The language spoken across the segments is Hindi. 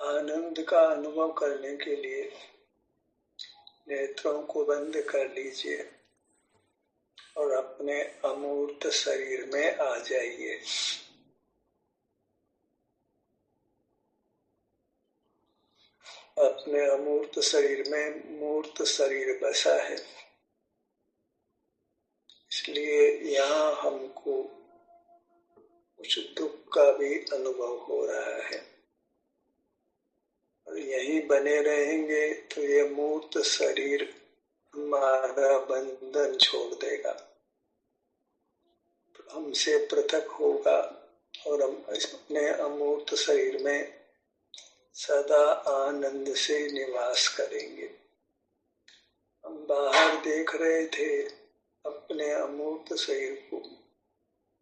आनंद का अनुभव करने के लिए नेत्रों को बंद कर लीजिए और अपने अमूर्त शरीर में आ जाइए। अपने अमूर्त शरीर में मूर्त शरीर बसा है, इसलिए यहाँ हमको कुछ दुख का भी अनुभव हो रहा है और यहीं बने रहेंगे तो ये मूर्त शरीर हमारा बंधन छोड़ देगा, हमसे पृथक होगा और हम अपने अमूर्त शरीर में सदा आनंद से निवास करेंगे। हम बाहर देख रहे थे अपने अमूर्त शरीर को,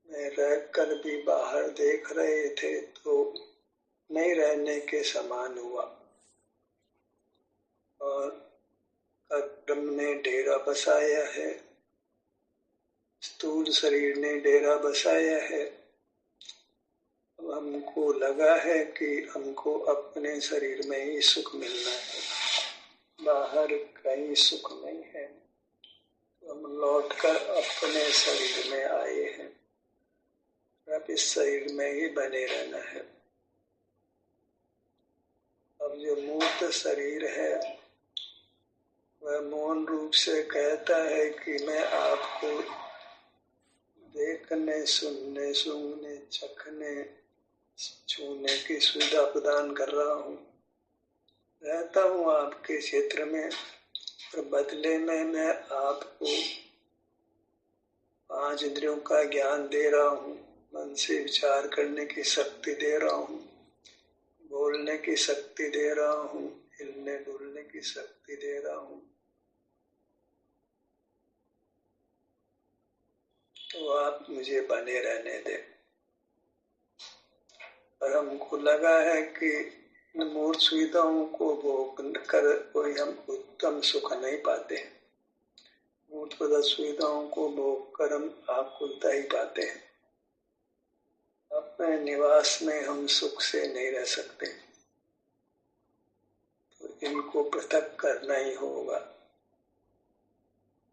में रहकर भी बाहर देख रहे थे तो नहीं रहने के समान हुआ और कर्म ने डेरा बसाया है, स्थूल शरीर ने डेरा बसाया है। अब हमको लगा है कि हमको अपने शरीर में ही सुख मिलना है, बाहर कहीं सुख नहीं है, तो हम लौटकर अपने शरीर में आए हैं, अब इस शरीर में ही बने रहना है। अब जो मूर्त शरीर है वह मौन रूप से कहता है कि मैं आपको देखने, सुनने, सूंघने, चखने, छूने की सुविधा प्रदान कर रहा हूँ, रहता हूँ आपके क्षेत्र में, पर बदले में मैं आपको 5 इंद्रियों का ज्ञान दे रहा हूँ, मन से विचार करने की शक्ति दे रहा हूँ, बोलने की शक्ति दे रहा हूँ, हिलने डुलने की शक्ति दे रहा हूँ। तो आप मुझे बने रहने दें। और हमको लगा है कि इन मूर्त सुविधाओं को भोग कर कोई हम उत्तम सुख नहीं पाते हैं, मूर्त पदार्थ सुविधाओं को भोग कर हम आकुलता ही पाते हैं। अपने निवास में हम सुख से नहीं रह सकते, तो इनको पृथक करना ही होगा।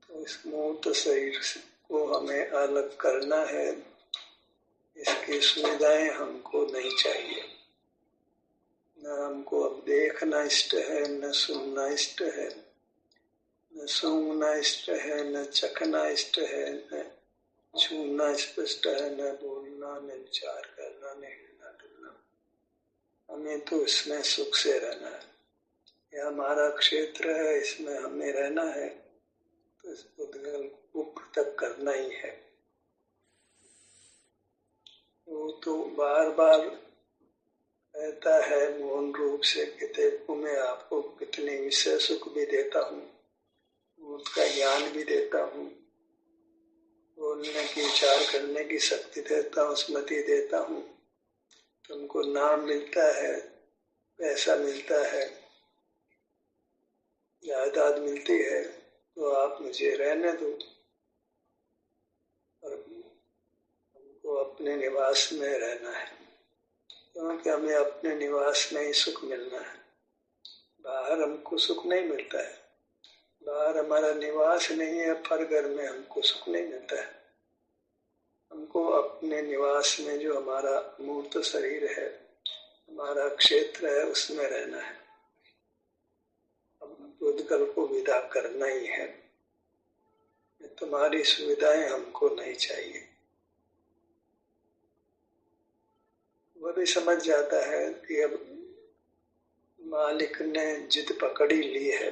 तो इस मूर्त शरीर को हमें अलग करना है, इसकी सुविधाएं हमको नहीं चाहिए। न हमको अब देखना इष्ट है, न सुनना इष्ट है, न सूंघना इष्ट है, न चखना इष्ट है, न छूना स्पष्ट है, न बोलना, न विचार करना, न हिलना डुलना। हमें तो इसमें सुख से रहना है, यह हमारा क्षेत्र है, इसमें हमें रहना है, तो इस उद्गल को पृथक करना ही है। वो तो बार बार कहता है मौन रूप से कि देखो मैं आपको कितने विषय सुख भी देता हूँ, उसका ज्ञान भी देता हूँ, बोलने की विचार करने की शक्ति देता हूँ, स्मृति देता हूँ, तुमको नाम मिलता है, पैसा मिलता है, जायदाद मिलती है, तो आप मुझे रहने दो और हमको अपने निवास में रहना है, क्योंकि हमें अपने निवास में ही सुख मिलना है, बाहर हमको सुख नहीं मिलता है, बाहर हमारा निवास नहीं है, पर घर में हमको सुख नहीं मिलता है। हमको अपने निवास में जो हमारा मूर्त शरीर है, हमारा क्षेत्र है, उसमें रहना है, उद्गल को विदा करना ही है। तुम्हारी सुविधाएं हमको नहीं चाहिए। वह भी समझ जाता है कि अब मालिक ने जिद पकड़ी ली है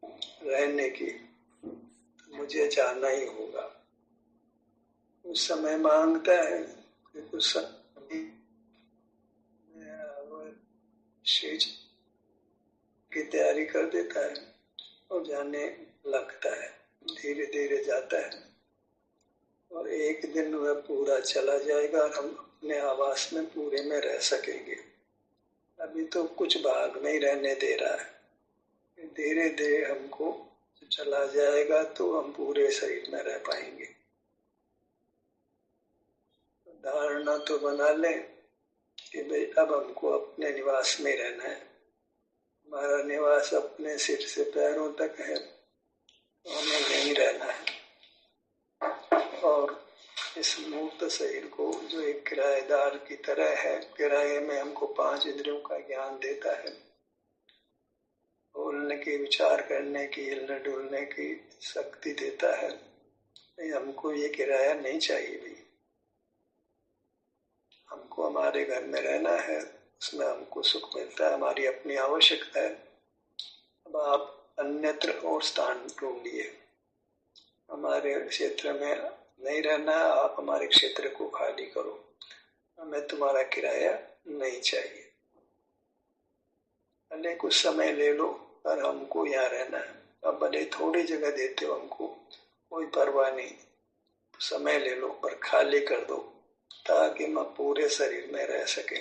रहने की, तो मुझे जाना ही होगा। उस समय मांगता है कि कुछ समय शेष की तैयारी कर देता है और जाने लगता है, धीरे धीरे जाता है और एक दिन वह पूरा चला जाएगा और हम अपने आवास में पूरे में रह सकेंगे। अभी तो कुछ भाग में ही रहने दे रहा है, धीरे धीरे हमको चला जाएगा तो हम पूरे शरीर में रह पाएंगे। धारणा तो बना लें कि भाई अब हमको अपने निवास में रहना है, हमारा निवास अपने सिर से पैरों तक है, तो हमें यहीं रहना है। और इस मूर्त शरीर को जो एक किराएदार की तरह है, किराए में हमको 5 इंद्रियों का ज्ञान देता है, बोलने की, विचार करने की, हिलने डुलने की शक्ति देता है। हमको ये किराया नहीं चाहिए भाई। हमको हमारे घर में रहना है, उसमें हमको सुख मिलता है, हमारी अपनी आवश्यकता है। अब आप अन्यत्र और स्थान ढूंढिए, हमारे क्षेत्र में नहीं रहना, आप हमारे क्षेत्र को खाली करो, हमें तुम्हारा किराया नहीं चाहिए। भले कुछ समय ले लो, पर हमको यहाँ रहना है। अब भले थोड़ी जगह देते हो हमको, कोई परवाह नहीं, समय ले लो, पर खाली कर दो, ताकि हम पूरे शरीर में रह सके,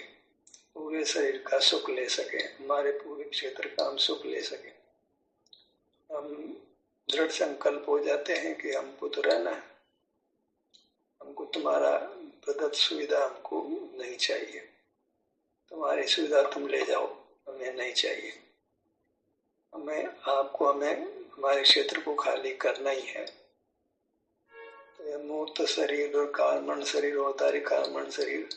पूरे शरीर का सुख ले सके, हमारे पूरे क्षेत्र का हम सुख ले सके। हम दृढ़ संकल्प हो जाते हैं कि हमको तो रहना है, हमको तुम्हारा प्रदत्त सुविधा हमको नहीं चाहिए, तुम्हारी सुविधा तुम ले जाओ, हमें नहीं चाहिए। हमें हमारे क्षेत्र को खाली करना ही है। तो यह मूर्त शरीर और कालमंड शरीर और अवतारी कालमंड शरीर,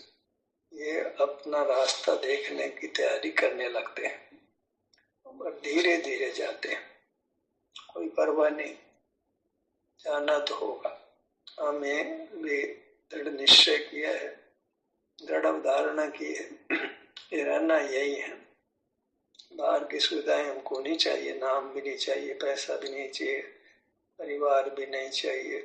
ये अपना रास्ता देखने की तैयारी करने लगते हैं और धीरे धीरे जाते हैं, कोई परवाह नहीं, जाना तो होगा। हमें भी दृढ़ निश्चय किया है, दृढ़ अवधारणा की है, ये रहना यही है। बाहर की सुविधाएं हमको नहीं चाहिए, नाम भी नहीं चाहिए, पैसा भी नहीं चाहिए, परिवार भी नहीं चाहिए,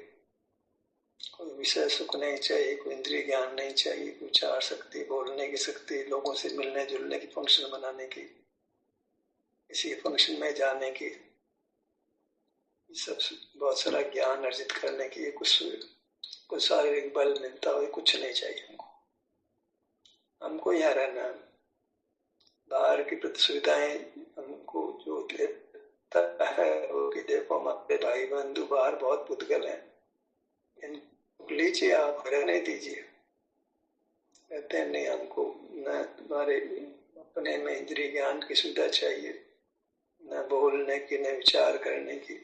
कोई विषय सुख नहीं चाहिए, कोई इंद्रिय ज्ञान नहीं चाहिए, कोई विचार शक्ति, बोलने की शक्ति, लोगों से मिलने जुलने की, फंक्शन बनाने की, किसी फंक्शन में जाने की, सब बहुत सारा ज्ञान अर्जित करने की, कुछ शारीरिक बल मिलता हो, कुछ नहीं चाहिए हमको। हमको यहाँ रहना है। बाहर की प्रति सुविधाएं हमको जो देता है वो कि देखो हमारे भाई बंधु बाहर बहुत पुद्गल हैं, लीजिए, आप रहने दीजिए। कहते हैं नहीं, हमको न तुम्हारे अपने में इंद्रिय ज्ञान की सुविधा चाहिए, न बोलने की, न विचार करने की,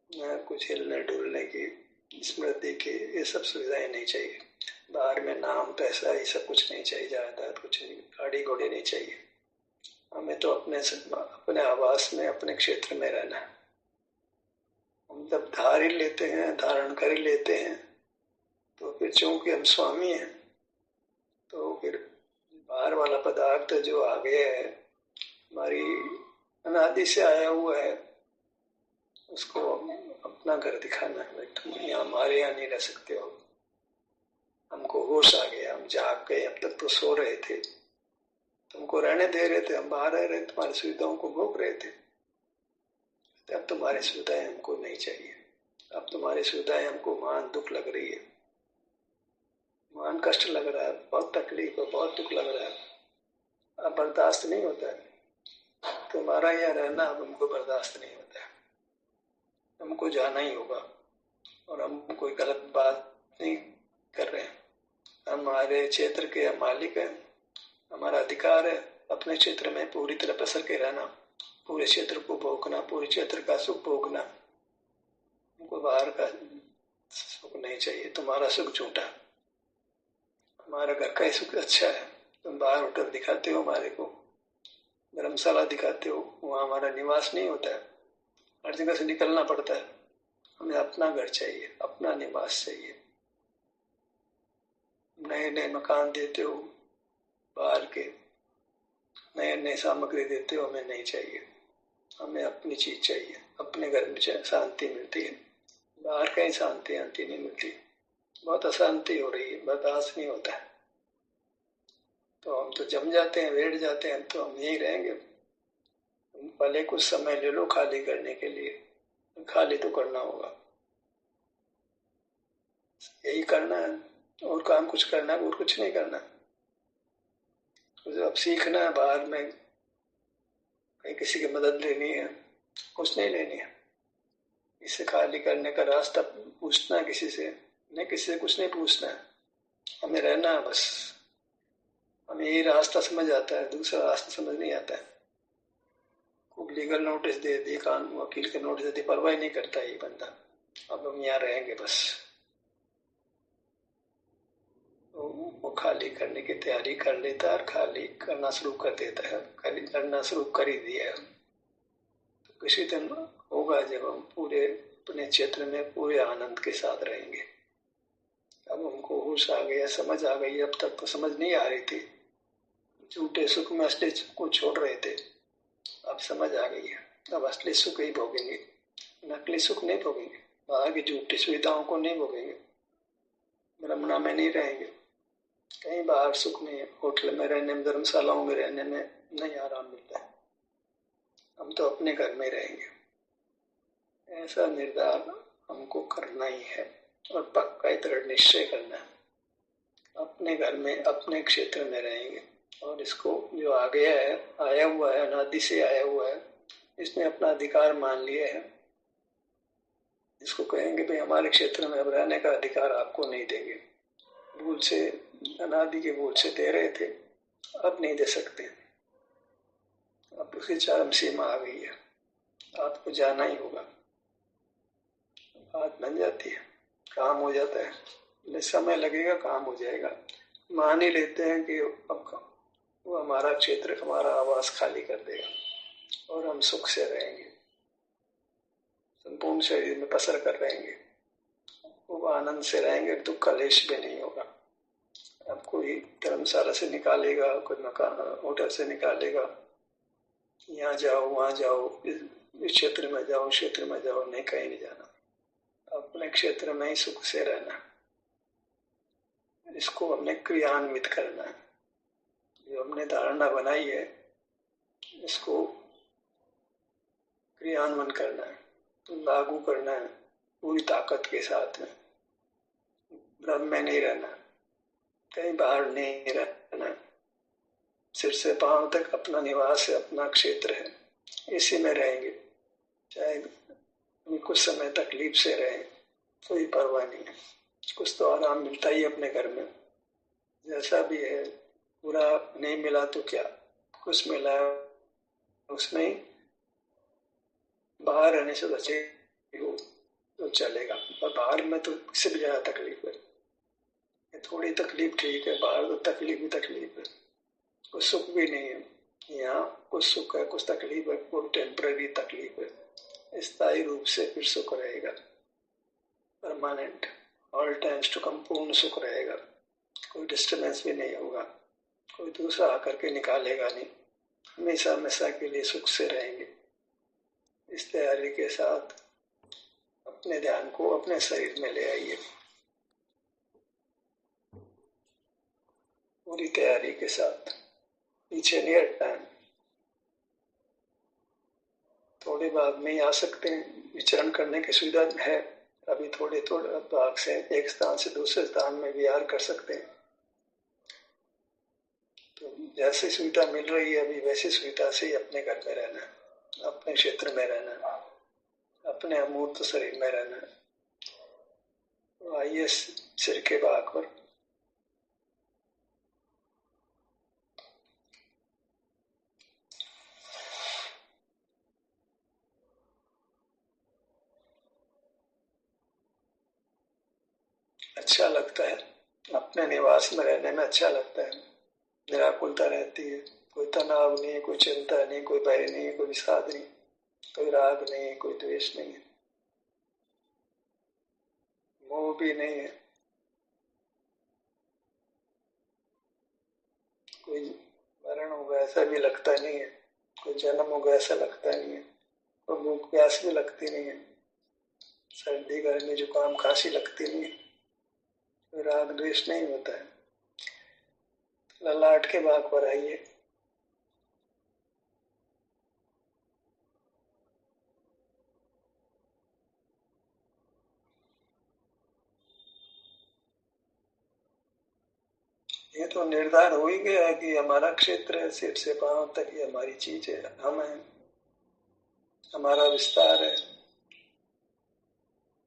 न कुछ हिलने डुलने की, स्मृति की, ये सब सुविधाएं नहीं चाहिए। बाहर में नाम पैसा ये सब कुछ नहीं चाहिए, जायदाद कुछ नहीं, गाड़ी घोड़े नहीं चाहिए। हमें तो अपने आवास में, अपने क्षेत्र में रहना है। हम जब धार लेते हैं, धारण कर लेते हैं, तो फिर चूंकि हम स्वामी हैं, तो फिर बाहर वाला पदार्थ जो आ गया है, हमारी अनादि से आया हुआ है, उसको अपना घर दिखाना है। तुम यहाँ हमारे यहाँ नहीं रह सकते हो। हमको होश आ गया, हम जाग गए, अब तक तो सो रहे थे, तुमको रहने दे रहे थे, हम बाहर रह रहे, तुम्हारी सुविधाओं को भोग रहे थे। अब तुम्हारी सुविधाएं हमको नहीं चाहिए, अब तुम्हारी सुविधाएं हमको मान दुख लग रही है, मान कष्ट लग रहा है, बहुत तकलीफ है, बहुत दुख लग रहा है, अब बर्दाश्त नहीं होता है। तुम्हारा यहाँ रहना अब हमको बर्दाश्त नहीं होता है, हमको जाना ही होगा। और हम कोई गलत बात नहीं कर रहे हैं, हमारे क्षेत्र के मालिक हैं, हमारा अधिकार है अपने क्षेत्र में पूरी तरह पसर के रहना, पूरे क्षेत्र को भोगना, पूरे क्षेत्र का सुख भोगना। हमको बाहर का सुख नहीं चाहिए, तुम्हारा सुख झूठा, हमारा घर का ही सुख अच्छा है। तुम बाहर होटल दिखाते हो, हमारे को धर्मशाला दिखाते हो, वहाँ हमारा निवास नहीं होता है, हर जगह से निकलना पड़ता है। हमें अपना घर चाहिए, अपना निवास चाहिए। नए नए मकान देते हो, बाहर के नए नए सामग्री देते हो, हमें नहीं चाहिए। हमें अपनी चीज चाहिए, अपने घर में शांति मिलती है, बाहर कहीं शांति नहीं मिलती, बहुत अशांति हो रही है, बर्दाश्त नहीं होता है। तो हम तो जम जाते हैं, बैठ जाते हैं, तो हम यहीं रहेंगे। भले कुछ समय ले लो खाली करने के लिए, खाली तो करना होगा, यही करना है, और काम कुछ करना है, और कुछ नहीं करना। तो अब सीखना है, बाहर में कहीं किसी की मदद लेनी है, कुछ नहीं लेनी है। इससे खाली करने का रास्ता पूछना है किसी से नहीं, किसी से कुछ नहीं पूछना है, हमें रहना है बस। हमें यही रास्ता समझ आता है, दूसरा रास्ता समझ नहीं आता है। खूब लीगल नोटिस दे दी, कानून वकील के नोटिस दे दी, परवाह नहीं करता ये बंदा, अब हम यहाँ रहेंगे बस। तो वो खाली करने की तैयारी कर लेता है और खाली करना शुरू कर देता है, खाली करना शुरू कर ही दिया है। तो किसी दिन होगा जब हम पूरे अपने क्षेत्र में पूरे आनंद के साथ रहेंगे। अब हमको होश आ गया, समझ आ गई, अब तक तो समझ नहीं आ रही थी, झूठे सुख में असली सुख को छोड़ रहे थे, अब समझ आ गई है। अब असली सुख ही भोगेंगे, नकली सुख नहीं भोगेंगे, बाहर की झूठी सुविधाओं को नहीं भोगेंगे, ब्रह्मणा में नहीं रहेंगे। कहीं बाहर सुख नहीं है, होटल में रहने में, धर्मशालाओं में रहने में नहीं आराम मिलता है, हम तो अपने घर में रहेंगे। ऐसा निर्धार हमको करना ही है और पक्का ही दृढ़ निश्चय करना है। अपने घर में अपने क्षेत्र में रहेंगे और इसको जो आ गया है, आया हुआ है, अनादि से आया हुआ है, इसने अपना अधिकार मान लिया है। इसको कहेंगे भाई हमारे क्षेत्र में अब रहने का अधिकार आपको नहीं देंगे, भूल से, अनादि के भूल से दे रहे थे, अब नहीं दे सकते, अब उसकी चरम सीमा आ गई है, आपको जाना ही होगा। बात बन जाती है, काम हो जाता है, समय लगेगा, काम हो जाएगा। मान ही लेते हैं कि अब वो हमारा क्षेत्र, हमारा आवास खाली कर देगा और हम सुख से रहेंगे, संपूर्ण शरीर में पसर कर रहेंगे, वो आनंद से रहेंगे, दुख का लेश भी नहीं होगा। अब कोई धर्मशाला से निकालेगा, कोई मकान होटल से निकालेगा, यहाँ जाओ वहाँ जाओ, इस क्षेत्र में जाओ, क्षेत्र में जाओ, नहीं, कहीं नहीं जाना, अपने क्षेत्र में ही सुख से रहना। इसको हमने क्रियान्वित करना है, जो हमने धारणा बनाई है इसको क्रियान्वयन करना है, तो लागू करना है पूरी ताकत के साथ में। ब्रह्म में नहीं रहना, कहीं बाहर नहीं रहना, सिर से पांव तक अपना निवास है, अपना क्षेत्र है, इसी में रहेंगे। चाहे कुछ समय तकलीफ से रहे, कोई परवाह नहीं है, कुछ तो आराम मिलता ही अपने घर में, जैसा भी है। पूरा नहीं मिला तो क्या, कुछ मिला है उसमें बाहर रहने से बचे हो तो चलेगा, पर बाहर में तो इससे भी ज्यादा तकलीफ है। थोड़ी तकलीफ ठीक है, बाहर तो तकलीफ ही तकलीफ है, कुछ सुख भी नहीं है। यहाँ कुछ सुख है, कुछ तकलीफ है, कोई टेम्पररी तकलीफ है, स्थायी रूप से फिर सुख रहेगा, permanent, all times to come पूर्ण सुख रहेगा, कोई डिस्टर्बेंस भी नहीं होगा, कोई दूसरा आकर के निकालेगा नहीं, हमेशा हमेशा के लिए सुख से रहेंगे। इस तैयारी के साथ अपने ध्यान को अपने शरीर में ले आइए, पूरी तैयारी के साथ, पीछे नहीं हटना है। थोड़े बाद में ही आ सकते हैं, विचरण करने की सुविधा है, अभी थोड़े थोड़े भाग से एक स्थान से दूसरे स्थान में विहार कर सकते हैं। तो जैसी सुविधा मिल रही है अभी, वैसी सुविधा से ही अपने घर में रहना है, अपने क्षेत्र में रहना है, अपने अमूर्त शरीर में रहना है। तो आइए सिर के भाग पर अच्छा लगता है, अपने निवास में रहने में अच्छा लगता है, निराकुलता रहती है, कोई तनाव नहीं, कोई चिंता नहीं, कोई भय नहीं, कोई विषाद नहीं, कोई राग नहीं, कोई द्वेष नहीं, मोह भी नहीं है, कोई मरण होगा ऐसा भी लगता नहीं है, कोई जन्म होगा ऐसा लगता नहीं है, कोई भूख प्यास भी लगती नहीं है, सर्दी गर्मी जुकाम खांसी लगती नहीं है, कोई राग द्वेष नहीं होता है। ललाट के भाग पर आइए, ये तो निर्धार हो ही गया है कि हमारा क्षेत्र है, सिर से पांव तक ये हमारी चीज है, हम हैं, हमारा विस्तार है,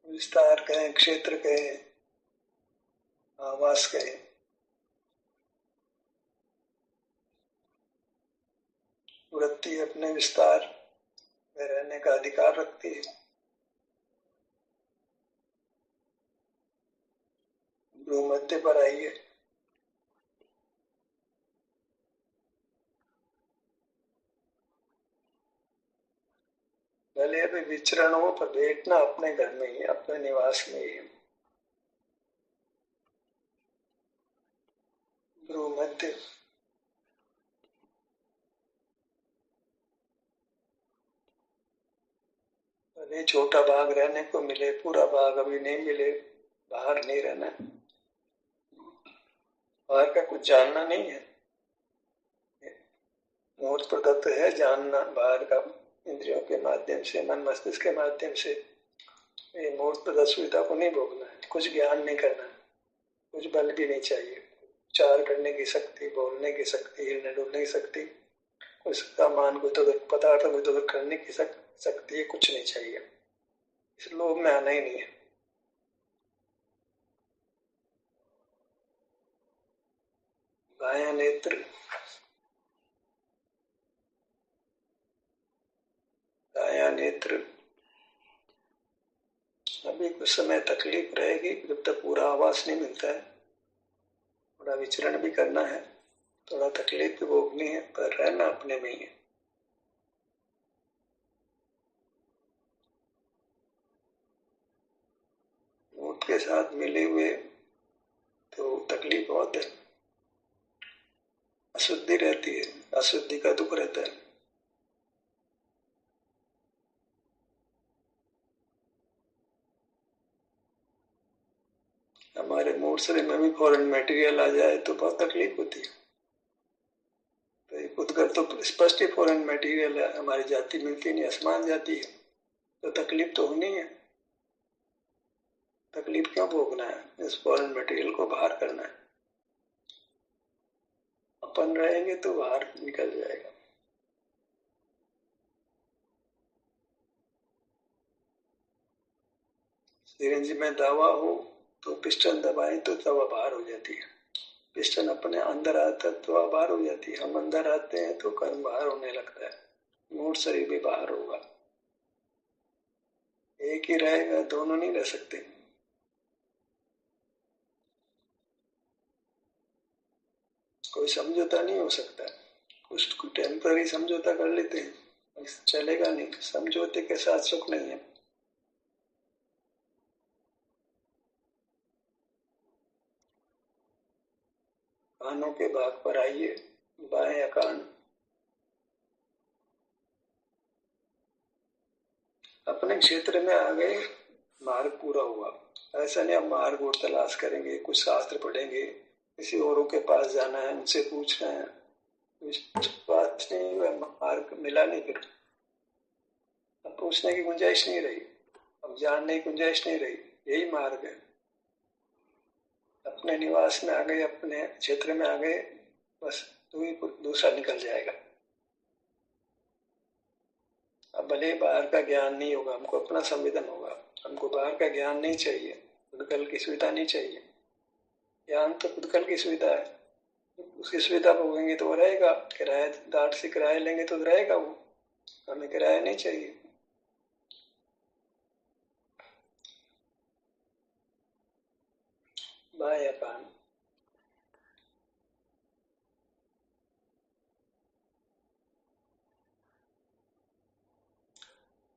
विस्तार कहें, क्षेत्र कहें, आवास कहें, वृत्ति अपने विस्तार में रहने का अधिकार रखती है। भूमध्य पर आइए। भले अभी विचरण हो पर बैठना अपने घर में ही, अपने निवास में ही। भूमध्य भले छोटा भाग रहने को मिले, पूरा भाग अभी नहीं मिले, बाहर नहीं रहना। बाहर का कुछ जानना नहीं है। मूर्त प्रदत्त है जानना बाहर का, इंद्रियों के माध्यम से, मन मस्तिष्क के माध्यम से। ये मूर्त प्रदत्त सुविधा को नहीं भोगना है, कुछ ज्ञान नहीं करना है, कुछ बल भी नहीं चाहिए। विचार करने की शक्ति, बोलने की शक्ति, हिलने डुलने की शक्ति, कुछ सामान को तो पदार्थ को तो करने की शक्ति, कुछ नहीं चाहिए। इस लोभ में आना ही नहीं है। बायां नेत्र, दायां नेत्र। अभी कुछ समय तकलीफ रहेगी जब तक पूरा आवास नहीं मिलता है। थोड़ा विचरण भी करना है, थोड़ा तकलीफ भी भोगनी है, पर रहना अपने में ही है। मूर्त के साथ मिले हुए तो तकलीफ बहुत है, अशुद्धि रहती है, अशुद्धि का दुख रहता है। हमारे मूड शरीर में भी फॉरेन मटेरियल आ जाए तो बहुत तकलीफ होती है। तो उद्गत तो स्पष्ट ही फॉरेन मटेरियल है, हमारी जाति मिलती नहीं, आसमान जाती है, तो तकलीफ तो होनी है। तकलीफ क्यों भोगना है? इस फॉरेन मटेरियल को बाहर करना है। अपन रहेंगे तो बाहर निकल जाएगा। सिरिंज में दवा हो तो पिस्टन दबाएं तो दवा बाहर हो जाती है। पिस्टन अपने अंदर आता है तो दवा बाहर हो जाती है। हम अंदर आते हैं तो कर्म बाहर होने लगता है, मूड शरीर भी बाहर होगा। एक ही रहेगा, दोनों नहीं रह सकते। कोई समझौता नहीं हो सकता। कुछ टेम्पररी समझौता कर लेते हैं, चलेगा नहीं। समझौते के साथ सुख नहीं है। कानों के भाग पर आइए, बाएं कान। अपने क्षेत्र में आ गए, मार्ग पूरा हुआ। ऐसा नहीं अब मार्ग और तलाश करेंगे, कुछ शास्त्र पढ़ेंगे, किसी औरों के पास जाना है, उनसे पूछना है। विश्वास नहीं हुआ, मार्ग मिला नहीं, फिर अब पूछने की गुंजाइश नहीं रही, अब जानने की गुंजाइश नहीं रही। यही मार्ग है। अपने निवास में आ गए, अपने क्षेत्र में आ गए, बस दूसरा निकल जाएगा। अब भले बाहर का ज्ञान नहीं होगा, हमको अपना संवेदन होगा। हमको बाहर का ज्ञान नहीं चाहिए, खुदकल की सुविधा नहीं चाहिए। ज्ञान तो खुदकल की सुविधा है, उसकी सुविधा भोगेंगे तो वो रहेगा। किराएदार से किराया लेंगे तो रहेगा वो, हमें किराया नहीं चाहिए। बाह्य कान।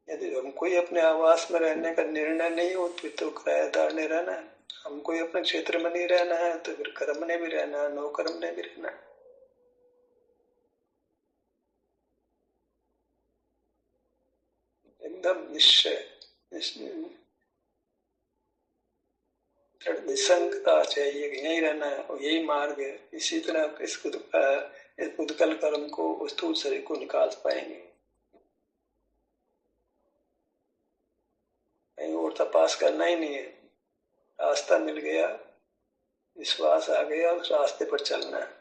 यदि हमको ही अपने आवास में रहने का निर्णय नहीं हो फिर तो किराएदार ने रहना है। हमको ही अपने क्षेत्र में नहीं रहना है तो फिर कर्म ने भी रहना है, नौकर्म ने भी रहना है। एकदम निश्चय, निसंगता चाहिए कि यही रहना है और यही मार्ग है। इसी तरह इस उद्कल कर्म को, उस स्थूल शरीर को निकाल पाएंगे। कहीं और तपास करना ही नहीं है। रास्ता मिल गया, विश्वास आ गया, उस रास्ते पर चलना है।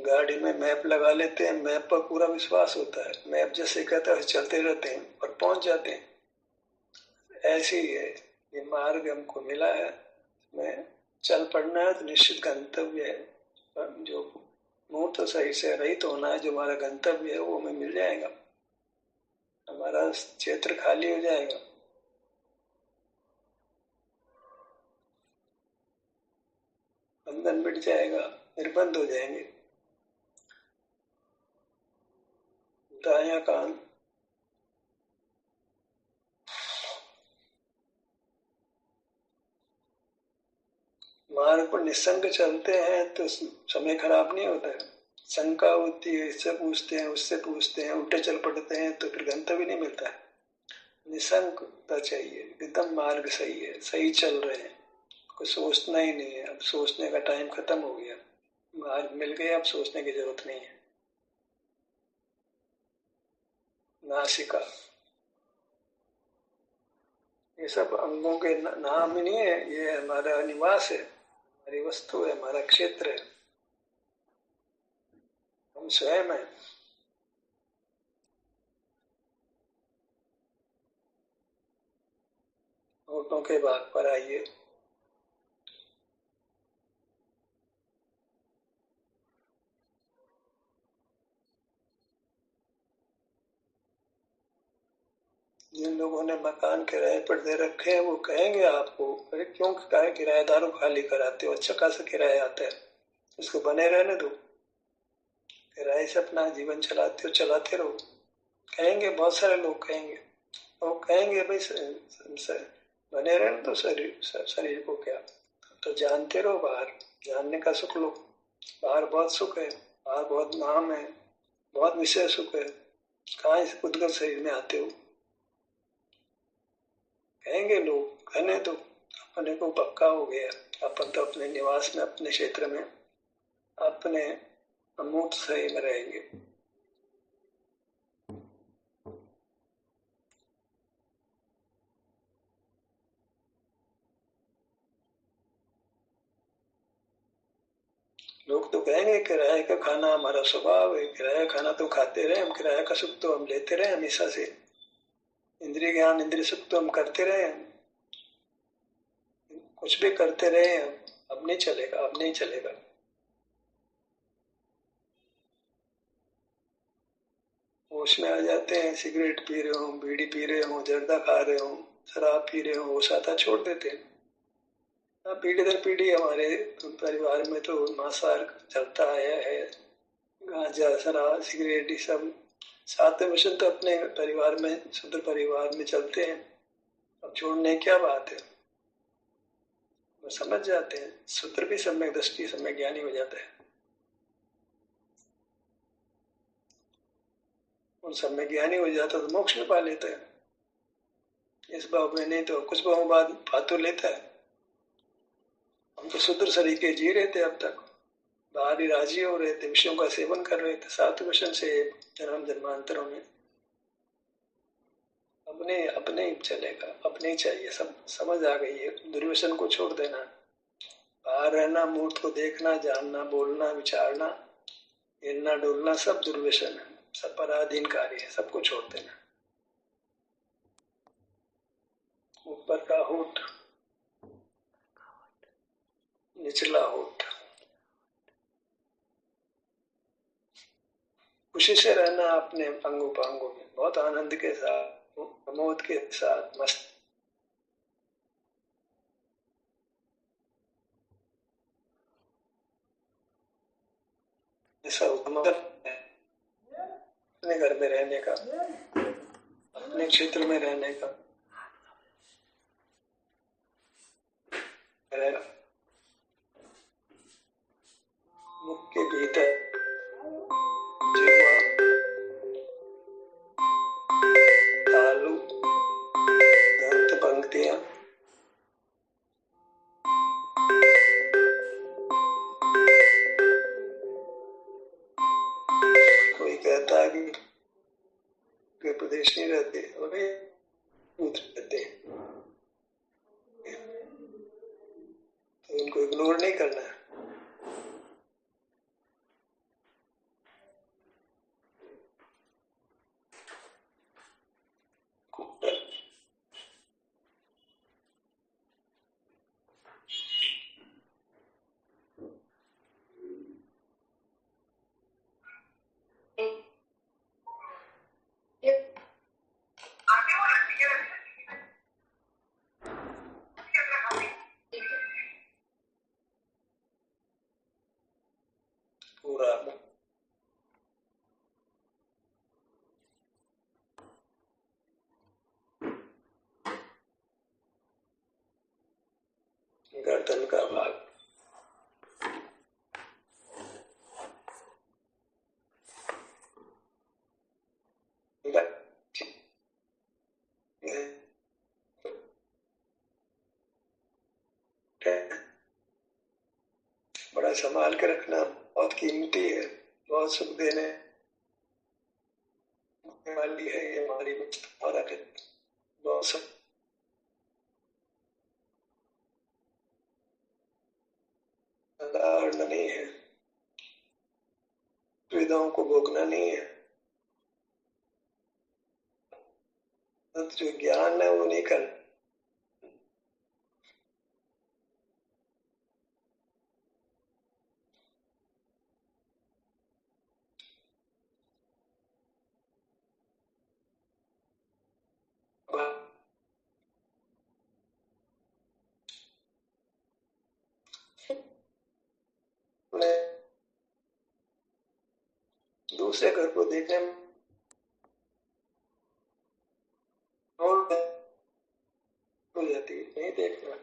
गाड़ी में मैप लगा लेते हैं, मैप पर पूरा विश्वास होता है, मैप जैसे कहता है चलते रहते हैं और पहुंच जाते हैं। ऐसे ही है, ये मार्ग हमको मिला है, इसमें चल पड़ना है तो निश्चित गंतव्य है, पर जो मूर्त तो सही से रहित होना है, जो हमारा गंतव्य है वो हमें मिल जाएगा, हमारा क्षेत्र खाली हो जाएगा। बंधन मिट जाएगा, निर्बंध हो जाएंगे। दायां कान मार्ग पर निसंग चलते हैं तो समय खराब नहीं होता है। शंका होती है, इससे पूछते हैं उससे पूछते हैं, उल्टे चल पड़ते हैं तो फिर गंतव्य नहीं मिलता है। निसंगता चाहिए, एकदम मार्ग सही है, सही चल रहे हैं, कुछ सोचना ही नहीं है। अब सोचने का टाइम खत्म हो गया, मार्ग मिल गया, अब सोचने की जरूरत नहीं है। नासिका, ये सब अंगों के नाम ही नहीं है, ये हमारा निवास है, हमारी वस्तु है, हमारा क्षेत्र है, हम स्वयं है। होठों के भाग पर आइए। जिन लोगों ने मकान किराए पर दे रखे हैं वो कहेंगे आपको, अरे क्यों किराएदारों खाली कराते हो, अच्छा खासा किराया आता है, उसको बने रहने दो, किराए से अपना जीवन चलाते हो, चलाते रहो। कहेंगे, बहुत सारे लोग कहेंगे, वो कहेंगे भाई बने रहने दो शरीर को, क्या तो जानते रहो, बाहर जानने का सुख लो, बाहर बहुत सुख है, बाहर बहुत नाम है, बहुत विषय सुख है, कहाँ इस उद्गत शरीर में आते हो। कहेंगे लोग, कहने तो अपने को पक्का हो गया, अपन तो अपने निवास में, अपने क्षेत्र में, अपने अमूर्त सही में रहेंगे। लोग तो कहेंगे किराए का खाना हमारा स्वभाव है, किराया खाना तो खाते रहे हम, किराया का सुख तो हम लेते रहे हमेशा से, इंद्रिय ज्ञान इंद्रिय सुख तो हम करते रहे, कुछ भी करते रहे हम, अब नहीं चलेगा, अब नहीं चलेगा। होश में आ जाते हैं, सिगरेट पी रहे हो, बीड़ी पी रहे हो, जर्दा खा रहे हो, शराब पी रहे हो, होश आता छोड़ देते हैं। पीढ़ी दर पीढ़ी हमारे परिवार में तो मांसाहार चलता आया है, गांजा शराब सिगरेट ये सब सात मिशन तो अपने परिवार में, शुद्ध परिवार में चलते हैं, अब छोड़ने क्या बात है। वो समझ जाते हैं, सूत्र भी सम्यक दृष्टि सम्यक ज्ञानी हो जाता है, उन सम्यक ज्ञानी हो जाता तो मोक्ष में पा लेता है, इस भाव में नहीं तो कुछ भाव बाद फातू लेता है। हम तो शुद्ध शरीर के जी रहे थे अब तक, बाहर ही राजी हो रहे थे, विषयों का सेवन कर रहे थे सात मिशन से जन्म जन्मांतरों में। अपने अपने ही चलेगा, अपने ही चाहिए, सब समझ आ गई है, दुर्व्यसन को छोड़ देना, बाहर रहना, मूर्त को देखना, जानना, बोलना, विचारना, हिलना डुलना सब दुर्व्यसन है, सब पराधीन कार्य है, सबको छोड़ देना। ऊपर का होठ, निचला होठ, खुशी से रहना अपने अंगों पांगों में, बहुत आनंद के साथ, प्रमोद के साथ, मस्त। ऐसा है अपने घर में रहने का, अपने क्षेत्र में रहने का, मुख के भीतर जिह्वा, तालु, दंत पंक्तियां, कोई कहता है कि प्रदेश नहीं रहते, अरे रहते, तो उनको इग्नोर नहीं करना है। गर्दन का भाग। बड़ा संभाल के रखना, बहुत कीमती है, बहुत सुख देने वाली है ये हमारी और बहुत सब साधारण नहीं है, सुविधाओं को भोगना नहीं है। जो ज्ञान है वो नहीं करना। दूसरे घर को देखने में और हो जाती है, नहीं देखना।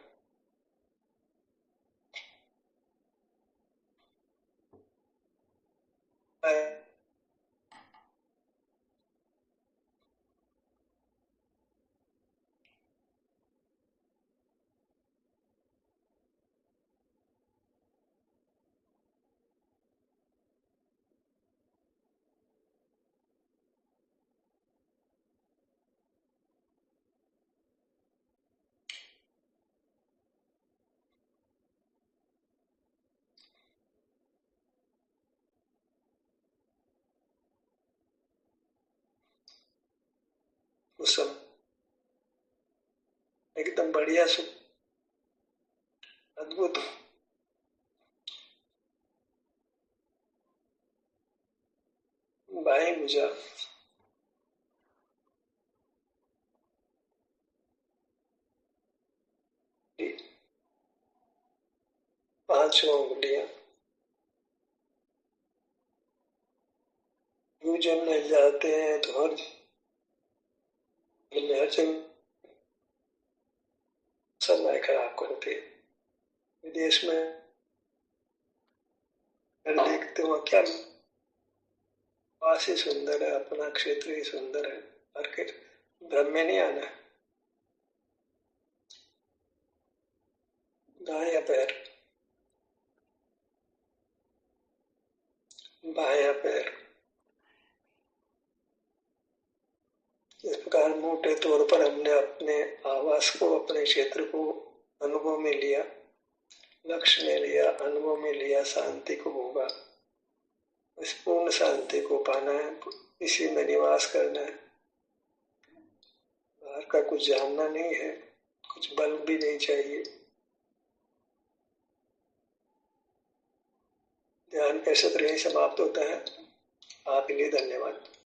वो सब एकदम बढ़िया सुख, अद्भुत। बाएं भुजा, पांचों उंगलियां, जब मिल जाते हैं तो हर जगह समय खराब करते हैं। विदेश में देखते हो क्या, वास ही सुंदर है, अपना क्षेत्र ही सुंदर है, हर के भ्रम में नहीं आना। दायां पैर, बायां पैर, इस प्रकार मोटे तौर पर हमने अपने आवास को, अपने क्षेत्र को अनुभव में लिया, लक्ष्य में लिया, अनुभव में लिया, शांति को होगा, इस पूर्ण शांति को पाना है, इसी में निवास करना है। बाहर का कुछ जानना नहीं है, कुछ बल भी नहीं चाहिए। ध्यान का सत्र यही समाप्त होता है। आपके लिए धन्यवाद।